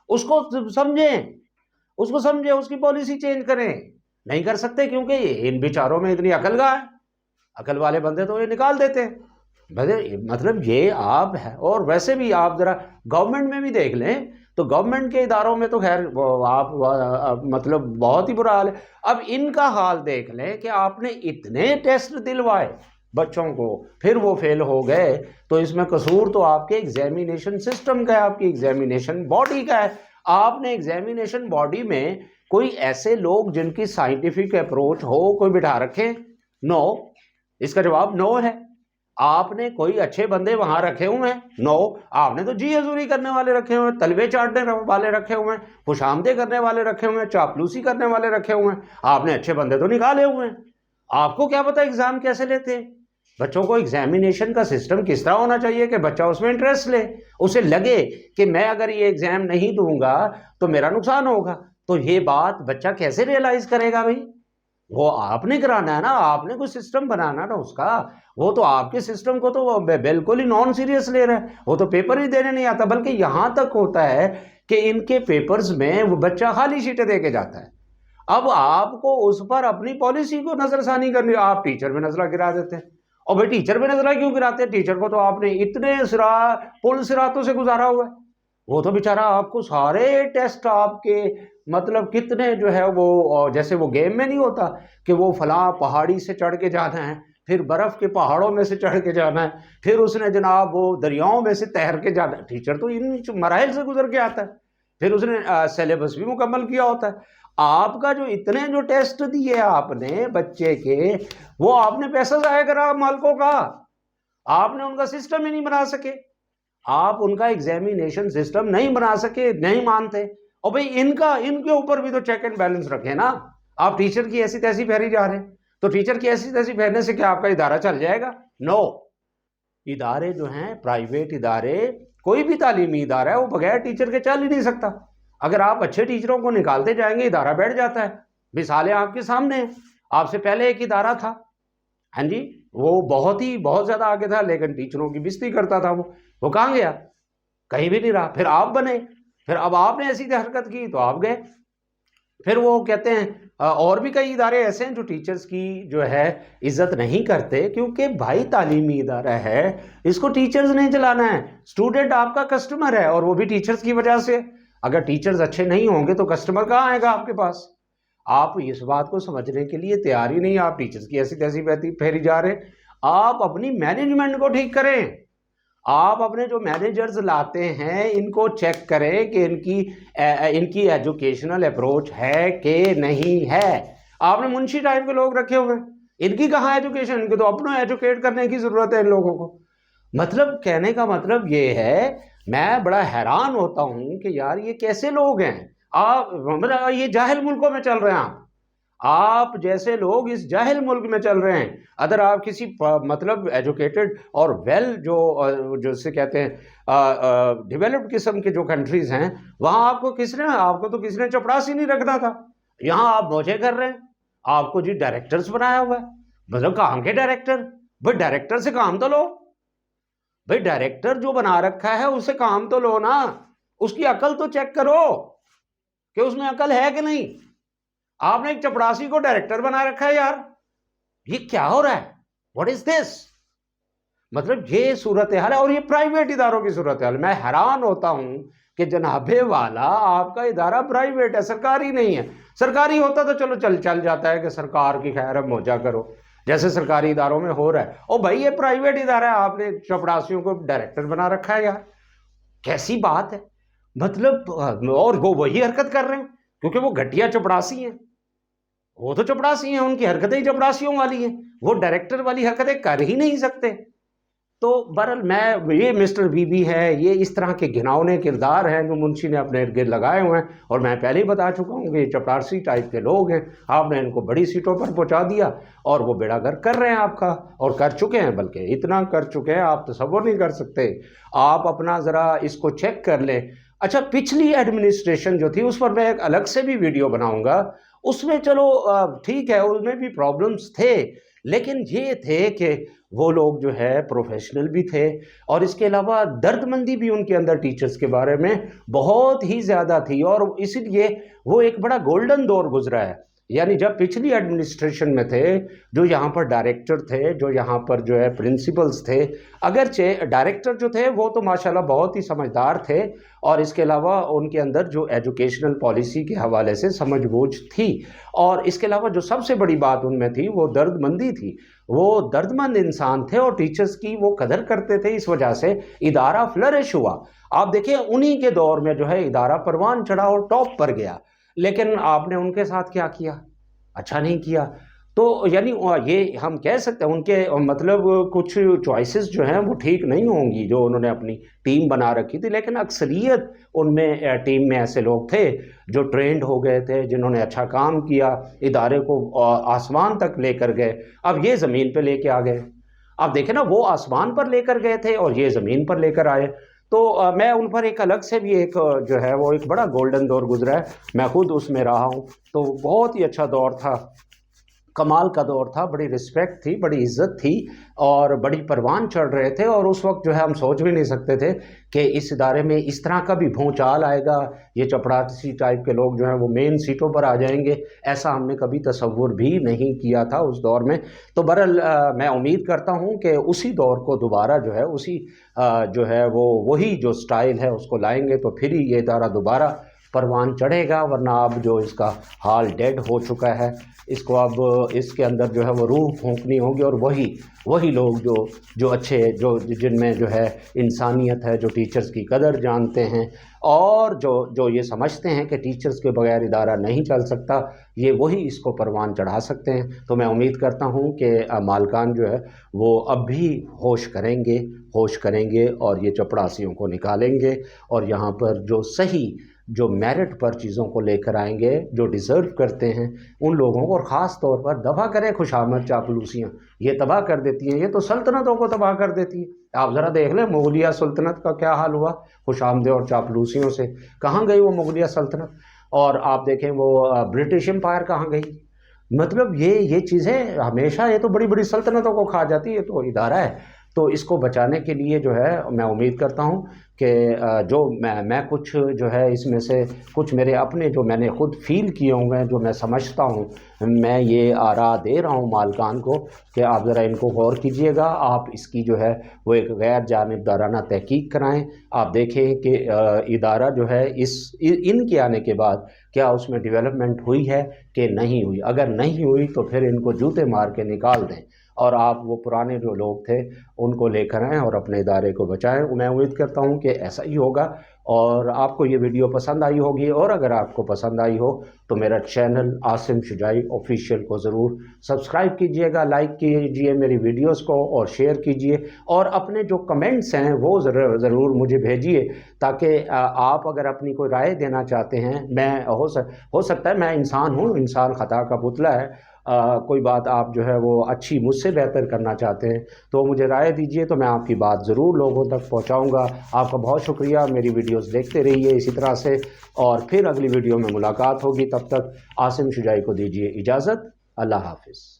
اس کو سمجھیں، اس کو سمجھیں، اس کی پالیسی چینج کریں. نہیں کر سکتے کیونکہ ان بیچاروں میں اتنی عقل کا ہے. عقل والے بندے تو یہ نکال دیتے ہیں. مطلب یہ آپ ہے. اور ویسے بھی آپ ذرا گورنمنٹ میں بھی دیکھ لیں تو گورنمنٹ کے اداروں میں تو خیر آپ مطلب بہت ہی برا حال ہے. اب ان کا حال دیکھ لیں کہ آپ نے اتنے ٹیسٹ دلوائے بچوں کو، پھر وہ فیل ہو گئے، تو اس میں قصور تو آپ کے ایگزامینیشن سسٹم کا ہے، آپ کی ایگزامینیشن باڈی کا ہے. آپ نے ایگزامینیشن باڈی میں کوئی ایسے لوگ جن کی سائنٹیفک اپروچ ہو کوئی بٹھا رکھے؟ نو. اس کا جواب نو ہے. آپ نے کوئی اچھے بندے وہاں رکھے ہوئے ہیں؟ نو. آپ نے تو جی حضوری کرنے والے رکھے ہوئے ہیں، تلوے چاٹنے والے رکھے ہوئے ہیں، خوش آمدے کرنے والے رکھے ہوئے ہیں، چاپلوسی کرنے والے رکھے ہوئے ہیں. آپ نے اچھے بندے تو نکالے ہوئے ہیں. آپ کو کیا پتا ایگزام کیسے لیتے ہیں؟ بچوں کو ایگزامینیشن کا سسٹم کس طرح ہونا چاہیے کہ بچہ اس میں انٹرسٹ لے، اسے لگے کہ میں اگر یہ ایگزام نہیں دوں گا تو میرا نقصان ہوگا. تو یہ بات بچہ کیسے ریئلائز کرے گا بھائی؟ وہ آپ نے کرانا ہے نا، آپ نے کوئی سسٹم بنانا نا اس کا. وہ تو آپ کے سسٹم کو تو وہ بالکل ہی نان سیریس لے رہا ہے. وہ تو پیپر ہی دینے نہیں آتا، بلکہ یہاں تک ہوتا ہے کہ ان کے پیپرز میں وہ بچہ خالی شیٹیں دے کے جاتا ہے. اب آپ کو اس پر اپنی پالیسی کو نظر ثانی کرنی، آپ ٹیچر میں نظرہ گرا دیتے ہیں. اور بھائی ٹیچر میں نظرہ کیوں گراتے ہیں؟ ٹیچر کو تو آپ نے اتنے پل صراطوں سے گزارا ہوا ہے. وہ تو بیچارہ آپ کو سارے ٹیسٹ آپ کے مطلب کتنے جو ہے وہ جیسے وہ گیم میں نہیں ہوتا کہ وہ فلاں پہاڑی سے چڑھ کے جانا ہے، پھر برف کے پہاڑوں میں سے چڑھ کے جانا ہے، پھر اس نے جناب وہ دریاؤں میں سے تیر کے جانا ہے. ٹیچر تو ان مراحل سے گزر کے آتا ہے، پھر اس نے سیلیبس بھی مکمل کیا ہوتا ہے. آپ کا جو اتنے جو ٹیسٹ دیے آپ نے بچے کے، وہ آپ نے پیسہ ضائع کرا مالکوں کا. آپ نے ان کا سسٹم ہی نہیں بنا سکے، آپ ان کا ایگزامینیشن سسٹم نہیں بنا سکے، نہیں مانتے. اور بھئی ان کے اوپر بھی تو چیک اینڈ بیلنس رکھے نا. آپ ٹیچر کی ایسی تیسی پھیری جا رہے ہیں، تو ٹیچر کی ایسی تیسی پھیرنے سے کیا آپ کا ادارہ چل جائے گا؟ نو. ادارے جو ہیں پرائیویٹ ادارے، کوئی بھی تعلیمی ادارہ ہے وہ بغیر ٹیچر کے چل ہی نہیں سکتا. اگر آپ اچھے ٹیچروں کو نکالتے جائیں گے ادارہ بیٹھ جاتا ہے. مثالیں آپ کے سامنے ہیں. آپ سے پہلے ایک ادارہ تھا، ہاں جی، وہ بہت زیادہ آگے تھا، لیکن ٹیچروں کی بےزتی کرتا تھا. وہ کہاں گیا؟ کہیں بھی نہیں رہا. پھر آپ بنے، پھر اب آپ نے ایسی حرکت کی تو آپ گئے. پھر وہ کہتے ہیں اور بھی کئی ادارے ایسے ہیں جو ٹیچرز کی جو ہے عزت نہیں کرتے، کیونکہ بھائی تعلیمی ادارہ ہے، اس کو ٹیچرز نہیں چلانا ہے. اسٹوڈنٹ آپ کا کسٹمر ہے، اور وہ بھی ٹیچرز کی وجہ سے. اگر ٹیچرز اچھے نہیں ہوں گے تو کسٹمر کہاں آئے گا آپ کے پاس؟ آپ اس بات کو سمجھنے کے لیے تیار ہی نہیں. آپ ٹیچرز کی ایسی تیسی پھیری جا رہے ہیں. آپ اپنی مینجمنٹ کو ٹھیک کریں. آپ اپنے جو مینیجرز لاتے ہیں ان کو چیک کریں کہ ان کی ایجوکیشنل اپروچ ہے کہ نہیں ہے. آپ نے منشی ٹائپ کے لوگ رکھے ہوئے ہیں، ان کی کہاں ایجوکیشن؟ ان کو تو اپنا ایجوکیٹ کرنے کی ضرورت ہے ان لوگوں کو. مطلب کہنے کا مطلب یہ ہے، میں بڑا حیران ہوتا ہوں کہ یار یہ کیسے لوگ ہیں. آپ مطلب یہ جاہل ملکوں میں چل رہے ہیں. آپ جیسے لوگ اس جاہل ملک میں چل رہے ہیں. اگر آپ کسی مطلب ایجوکیٹڈ اور ویل جو سے کہتے ہیں ڈیولپڈ قسم کے جو کنٹریز ہیں، وہاں آپ کو تو کس نے چپڑاسی نہیں رکھنا تھا. یہاں آپ موجے کر رہے ہیں. آپ کو جی ڈائریکٹرز بنایا ہوا ہے. مطلب کام کے ڈائریکٹر؟ بھائی ڈائریکٹر سے کام تو لو. بھائی ڈائریکٹر جو بنا رکھا ہے اسے کام تو لو نا. اس کی عقل تو چیک کرو کہ اس میں عقل ہے کہ نہیں. آپ نے ایک چپڑاسی کو ڈائریکٹر بنا رکھا ہے. یار یہ کیا ہو رہا ہے؟ واٹ از دس؟ مطلب یہ صورتحال ہے، اور یہ پرائیویٹ اداروں کی صورتحال. میں حیران ہوتا ہوں کہ جناب والا آپ کا ادارہ پرائیویٹ ہے، سرکاری نہیں ہے. سرکاری ہوتا تو چلو چل جاتا ہے کہ سرکار کی خیر اب موجہ کرو، جیسے سرکاری اداروں میں ہو رہا ہے. او بھائی یہ پرائیویٹ ادارہ ہے، آپ نے چپڑاسیوں کو ڈائریکٹر بنا رکھا ہے. یار کیسی بات ہے؟ مطلب اور وہ وہی حرکت کر رہے ہیں کیونکہ وہ گھٹیا چپڑاسی ہیں. وہ تو چپڑاسی ہیں، ان کی حرکتیں ہی چپڑاسیوں والی ہیں. وہ ڈائریکٹر والی حرکتیں کر ہی نہیں سکتے. تو بہرحال یہ مسٹر بی بی ہے، یہ اس طرح کے گھناؤنے کردار ہیں جو منشی نے اپنے ارد گرد لگائے ہوئے ہیں. اور میں پہلے ہی بتا چکا ہوں کہ یہ چپڑاسی ٹائپ کے لوگ ہیں. آپ نے ان کو بڑی سیٹوں پر پہنچا دیا اور وہ بیڑا گرک کر رہے ہیں آپ کا، اور کر چکے ہیں. بلکہ اتنا کر چکے ہیں آپ تصور نہیں کر سکتے. آپ اپنا ذرا اس کو چیک کر لیں. اچھا، پچھلی ایڈمنسٹریشن جو تھی اس پر میں ایک الگ سے بھی ویڈیو بناؤں گا. اس میں چلو ٹھیک ہے، ان میں بھی پرابلمس تھے، لیکن یہ تھے کہ وہ لوگ جو ہے پروفیشنل بھی تھے، اور اس کے علاوہ درد مندی بھی ان کے اندر ٹیچرز کے بارے میں بہت ہی زیادہ تھی، اور اسی لیے وہ ایک بڑا گولڈن دور گزرا ہے. یعنی جب پچھلی ایڈمنسٹریشن میں تھے، جو یہاں پر ڈائریکٹر تھے، جو یہاں پر جو ہے پرنسپلز تھے، اگرچہ ڈائریکٹر جو تھے وہ تو ماشاءاللہ بہت ہی سمجھدار تھے، اور اس کے علاوہ ان کے اندر جو ایجوکیشنل پالیسی کے حوالے سے سمجھ بوجھ تھی، اور اس کے علاوہ جو سب سے بڑی بات ان میں تھی وہ درد مندی تھی. وہ درد مند انسان تھے، اور ٹیچرز کی وہ قدر کرتے تھے، اس وجہ سے ادارہ فلرش ہوا. آپ دیکھیں انہی کے دور میں جو ہے ادارہ پروان چڑھا اور ٹاپ پر گیا، لیکن آپ نے ان کے ساتھ کیا کیا؟ اچھا نہیں کیا. تو یعنی یہ ہم کہہ سکتے ہیں ان کے مطلب کچھ چوائسز جو ہیں وہ ٹھیک نہیں ہوں گی جو انہوں نے اپنی ٹیم بنا رکھی تھی، لیکن اکثریت ان میں ٹیم میں ایسے لوگ تھے جو ٹرینڈ ہو گئے تھے، جنہوں نے اچھا کام کیا، ادارے کو آسمان تک لے کر گئے. اب یہ زمین پہ لے کے آ گئے. اب دیکھیں نا، وہ آسمان پر لے کر گئے تھے اور یہ زمین پر لے کر آئے. تو میں ان پر ایک الگ سے بھی ایک جو ہے وہ ایک بڑا گولڈن دور گزرا ہے. میں خود اس میں رہا ہوں، تو بہت ہی اچھا دور تھا، کمال کا دور تھا. بڑی رسپیکٹ تھی، بڑی عزت تھی، اور بڑی پروان چڑھ رہے تھے. اور اس وقت جو ہے ہم سوچ بھی نہیں سکتے تھے کہ اس ادارے میں اس طرح کا بھی بھونچال آئے گا، یہ چپڑاسی ٹائپ کے لوگ جو ہیں وہ مین سیٹوں پر آ جائیں گے. ایسا ہم نے کبھی تصور بھی نہیں کیا تھا اس دور میں. تو بہرحال میں امید کرتا ہوں کہ اسی دور کو دوبارہ جو ہے اسی جو ہے وہ وہی جو سٹائل ہے اس کو لائیں گے، تو پھر ہی یہ ادارہ دوبارہ پروان چڑھے گا. ورنہ اب جو اس کا حال ڈیڈ ہو چکا ہے، اس کو اب اس کے اندر جو ہے وہ روح پھونکنی ہوگی، اور وہی لوگ جو اچھے، جن میں جو ہے انسانیت ہے، جو ٹیچرز کی قدر جانتے ہیں، اور جو یہ سمجھتے ہیں کہ ٹیچرز کے بغیر ادارہ نہیں چل سکتا، یہ وہی اس کو پروان چڑھا سکتے ہیں. تو میں امید کرتا ہوں کہ مالکان جو ہے وہ اب بھی ہوش کریں گے اور یہ چپڑاسیوں کو نکالیں گے، اور یہاں پر جو صحیح، جو میرٹ پر چیزوں کو لے کر آئیں گے، جو ڈیزرو کرتے ہیں ان لوگوں کو، اور خاص طور پر دفع کریں خوشامد چاپلوسیاں. یہ تباہ کر دیتی ہیں، یہ تو سلطنتوں کو تباہ کر دیتی ہیں. آپ ذرا دیکھ لیں مغلیہ سلطنت کا کیا حال ہوا خوش آمدیں اور چاپلوسیوں سے. کہاں گئی وہ مغلیہ سلطنت؟ اور آپ دیکھیں وہ برٹش امپائر کہاں گئی؟ مطلب یہ چیزیں ہمیشہ، یہ تو بڑی بڑی سلطنتوں کو کھا جاتی ہے. تو ادارہ ہے، تو اس کو بچانے کے لیے جو ہے میں امید کرتا ہوں کہ جو میں کچھ جو ہے اس میں سے کچھ میرے اپنے جو میں نے خود فیل کیے ہوں گے، جو میں سمجھتا ہوں، میں یہ آراء دے رہا ہوں مالکان کو کہ آپ ذرا ان کو غور کیجئے گا. آپ اس کی جو ہے وہ ایک غیر جانبدارانہ تحقیق کرائیں. آپ دیکھیں کہ ادارہ جو ہے ان کے آنے کے بعد کیا اس میں ڈیولپمنٹ ہوئی ہے کہ نہیں ہوئی. اگر نہیں ہوئی تو پھر ان کو جوتے مار کے نکال دیں، اور آپ وہ پرانے جو لوگ تھے ان کو لے کر آئیں اور اپنے ادارے کو بچائیں. میں امید کرتا ہوں کہ ایسا ہی ہوگا، اور آپ کو یہ ویڈیو پسند آئی ہوگی. اور اگر آپ کو پسند آئی ہو تو میرا چینل عاصم شجاعی آفیشیل کو ضرور سبسکرائب کیجئے گا، لائک کیجئے میری ویڈیوز کو، اور شیئر کیجئے، اور اپنے جو کمنٹس ہیں وہ ضرور مجھے بھیجئے، تاکہ آپ اگر اپنی کوئی رائے دینا چاہتے ہیں، میں ہو سکتا ہے میں انسان ہوں، انسان خطا کا پتلا ہے، کوئی بات آپ جو ہے وہ اچھی مجھ سے بہتر کرنا چاہتے ہیں تو مجھے رائے دیجئے، تو میں آپ کی بات ضرور لوگوں تک پہنچاؤں گا. آپ کا بہت شکریہ. میری ویڈیوز دیکھتے رہیے اسی طرح سے، اور پھر اگلی ویڈیو میں ملاقات ہوگی. تب تک عاصم شجاعی کو دیجئے اجازت. اللہ حافظ.